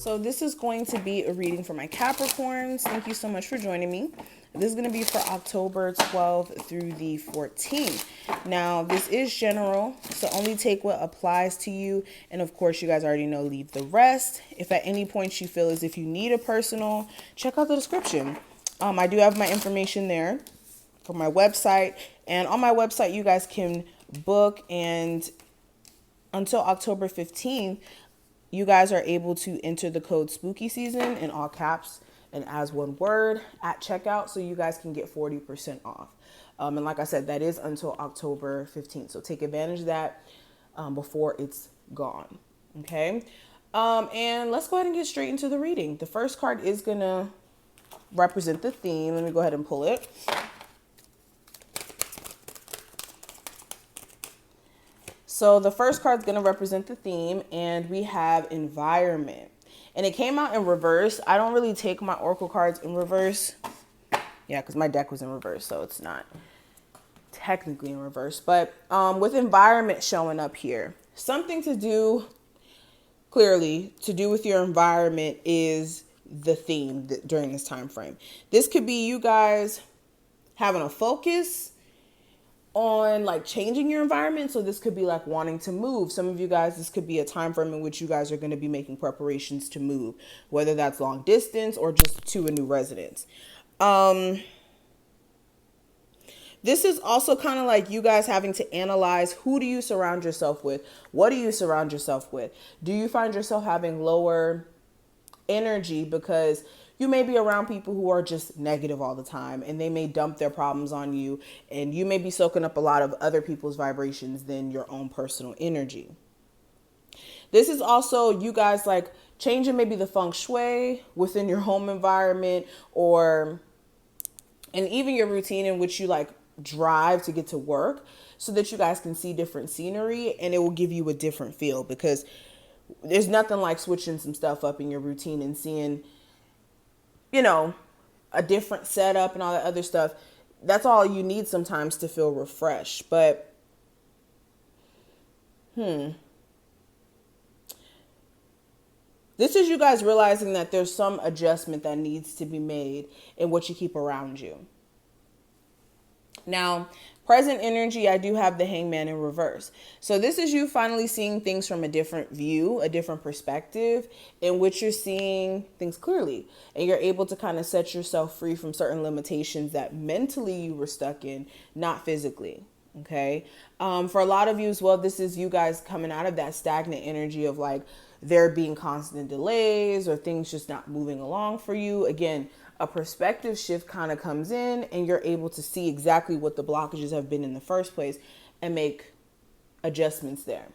So this is going to be a reading for my Capricorns. Thank you so much for joining me. This is going to be for October 12th through the 14th. Now, this is general, so only take what applies to you. And of course, you guys already know, leave the rest. If at any point you feel as if you need a personal, check out the description. I do have my information there for my website. And on my website, you guys can book, and until October 15th, you guys are able to enter the code spooky season in all caps and as one word at checkout, so you guys can get 40% off. And like I said, that is until October 15th. So take advantage of that before it's gone. Okay. And let's go ahead and get straight into the reading. The first card is going to represent the theme. Let me go ahead and pull it. So the first card is going to represent the theme, and we have environment. And it came out in reverse. I don't really take my oracle cards in reverse. Yeah, because my deck was in reverse, so it's not technically in reverse. But with environment showing up here, something to do, clearly, to do with your environment is the theme during this time frame. This could be you guys having a focus on like changing your environment. So this could be like wanting to move. Some of you guys, this could be a time frame in which you guys are going to be making preparations to move, whether that's long distance or just to a new residence. This is also kind of like you guys having to analyze, who do you surround yourself with? What do you surround yourself with? Do you find yourself having lower energy because you may be around people who are just negative all the time, and they may dump their problems on you, and you may be soaking up a lot of other people's vibrations than your own personal energy. This is also you guys like changing maybe the feng shui within your home environment, and even your routine in which you like drive to get to work, so that you guys can see different scenery, and it will give you a different feel, because there's nothing like switching some stuff up in your routine and seeing, you know, a different setup and all that other stuff. That's all you need sometimes to feel refreshed. But, this is you guys realizing that there's some adjustment that needs to be made in what you keep around you. Now, present energy, I do have the Hangman in reverse. So this is you finally seeing things from a different view, a different perspective, in which you're seeing things clearly, and you're able to kind of set yourself free from certain limitations that mentally you were stuck in, not physically. Okay. For a lot of you as well, this is you guys coming out of that stagnant energy of like there being constant delays or things just not moving along for you. Again, a perspective shift kind of comes in, and you're able to see exactly what the blockages have been in the first place and make adjustments there.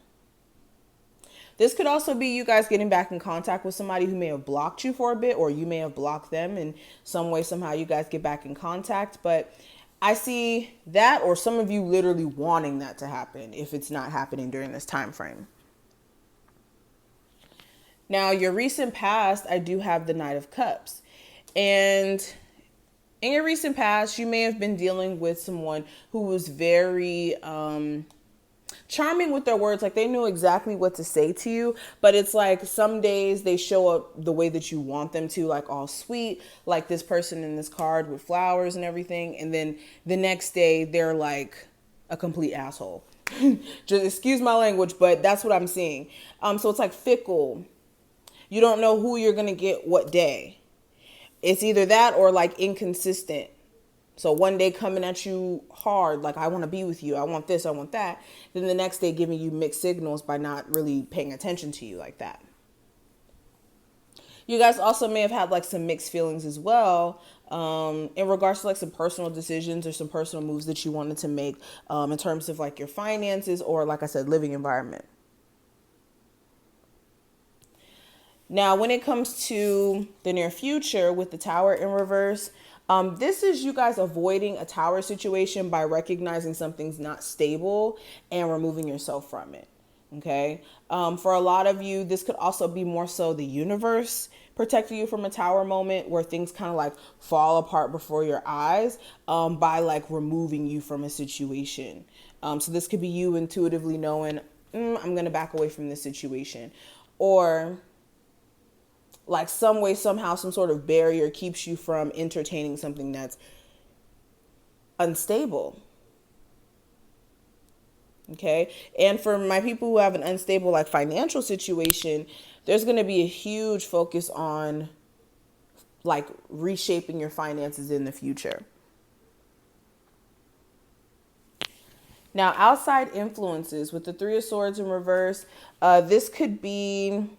This could also be you guys getting back in contact with somebody who may have blocked you for a bit, or you may have blocked them in some way. Somehow you guys get back in contact. But I see that, or some of you literally wanting that to happen if it's not happening during this time frame. Now, your recent past, I do have the Knight of Cups. And in your recent past, you may have been dealing with someone who was very charming with their words. Like they knew exactly what to say to you, but it's like some days they show up the way that you want them to, like all sweet, like this person in this card with flowers and everything. And then the next day they're like a complete asshole. Just excuse my language, but that's what I'm seeing. So it's like fickle. You don't know who you're going to get what day. It's either that or like inconsistent. So one day coming at you hard, like I want to be with you, I want this, I want that. Then the next day giving you mixed signals by not really paying attention to you like that. You guys also may have had like some mixed feelings as well in regards to like some personal decisions or some personal moves that you wanted to make in terms of like your finances or, like I said, living environment. Now, when it comes to the near future with the Tower in reverse, this is you guys avoiding a tower situation by recognizing something's not stable and removing yourself from it. Okay. For a lot of you, this could also be more so the universe protecting you from a tower moment where things kind of like fall apart before your eyes by like removing you from a situation. So this could be you intuitively knowing, I'm going to back away from this situation. Or like some way, somehow, some sort of barrier keeps you from entertaining something that's unstable. Okay. And for my people who have an unstable, like, financial situation, there's going to be a huge focus on like reshaping your finances in the future. Now, outside influences with the Three of Swords in reverse, this could be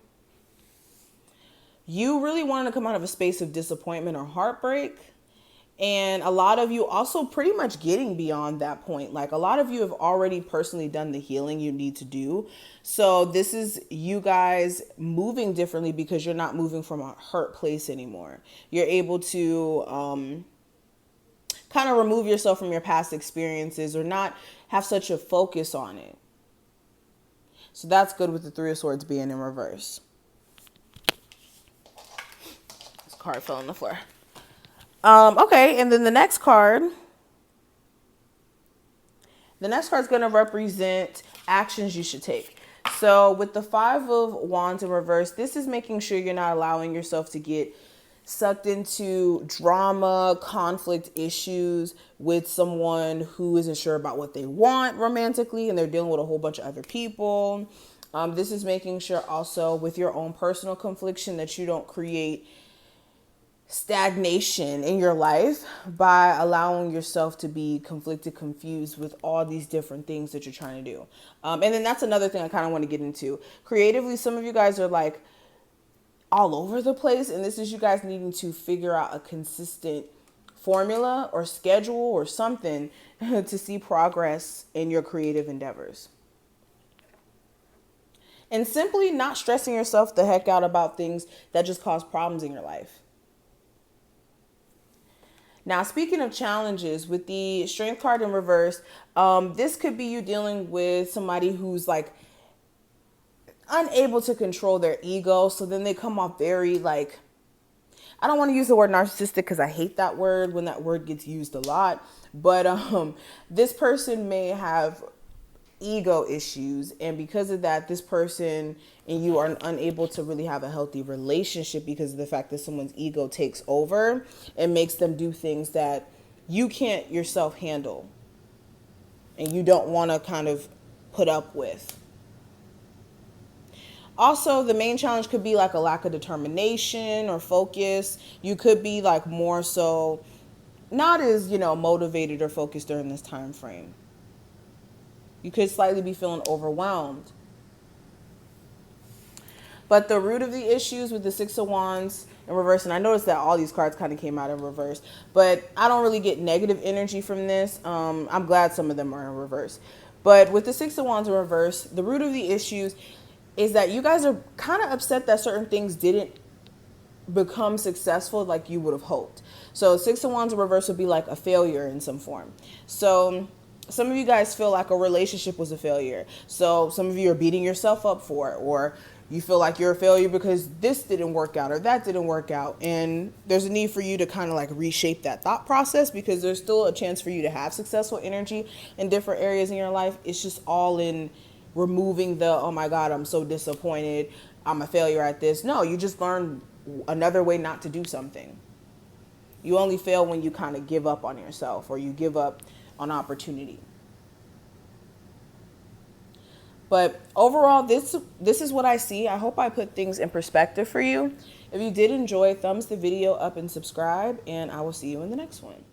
you really wanting to come out of a space of disappointment or heartbreak. And a lot of you also pretty much getting beyond that point. Like, a lot of you have already personally done the healing you need to do. So this is you guys moving differently because you're not moving from a hurt place anymore. You're able to kind of remove yourself from your past experiences or not have such a focus on it. So that's good with the Three of Swords being in reverse. This card fell on the floor. Okay, and then the next card is going to represent actions you should take. So with the Five of Wands in reverse, this is making sure you're not allowing yourself to get sucked into drama, conflict issues with someone who isn't sure about what they want romantically and they're dealing with a whole bunch of other people. This is making sure also with your own personal confliction that you don't create stagnation in your life by allowing yourself to be conflicted, confused with all these different things that you're trying to do. And then that's another thing I kind of want to get into. Creatively, some of you guys are like all over the place, and this is you guys needing to figure out a consistent formula or schedule or something to see progress in your creative endeavors. And simply not stressing yourself the heck out about things that just cause problems in your life. Now, speaking of challenges, with the Strength card in reverse, this could be you dealing with somebody who's like unable to control their ego. So then they come off very like, I don't want to use the word narcissistic because I hate that word when that word gets used a lot. But this person may have ego issues, and because of that, this person and you are unable to really have a healthy relationship because of the fact that someone's ego takes over and makes them do things that you can't yourself handle and you don't want to kind of put up with. Also, the main challenge could be like a lack of determination or focus. You could be like more so not as, motivated or focused during this time frame. You could slightly be feeling overwhelmed. But the root of the issues with the Six of Wands in reverse, and I noticed that all these cards kind of came out in reverse, but I don't really get negative energy from this. I'm glad some of them are in reverse. But with the Six of Wands in reverse, the root of the issues is that you guys are kind of upset that certain things didn't become successful like you would have hoped. So Six of Wands in reverse would be like a failure in some form. So some of you guys feel like a relationship was a failure. So some of you are beating yourself up for it, or you feel like you're a failure because this didn't work out or that didn't work out. And there's a need for you to kind of like reshape that thought process because there's still a chance for you to have successful energy in different areas in your life. It's just all in removing the, oh my God, I'm so disappointed, I'm a failure at this. No, you just learn another way not to do something. You only fail when you kind of give up on yourself or you give up on opportunity. But overall, this is what I see. I hope I put things in perspective for you. If you did enjoy, thumbs the video up and subscribe, and I will see you in the next one.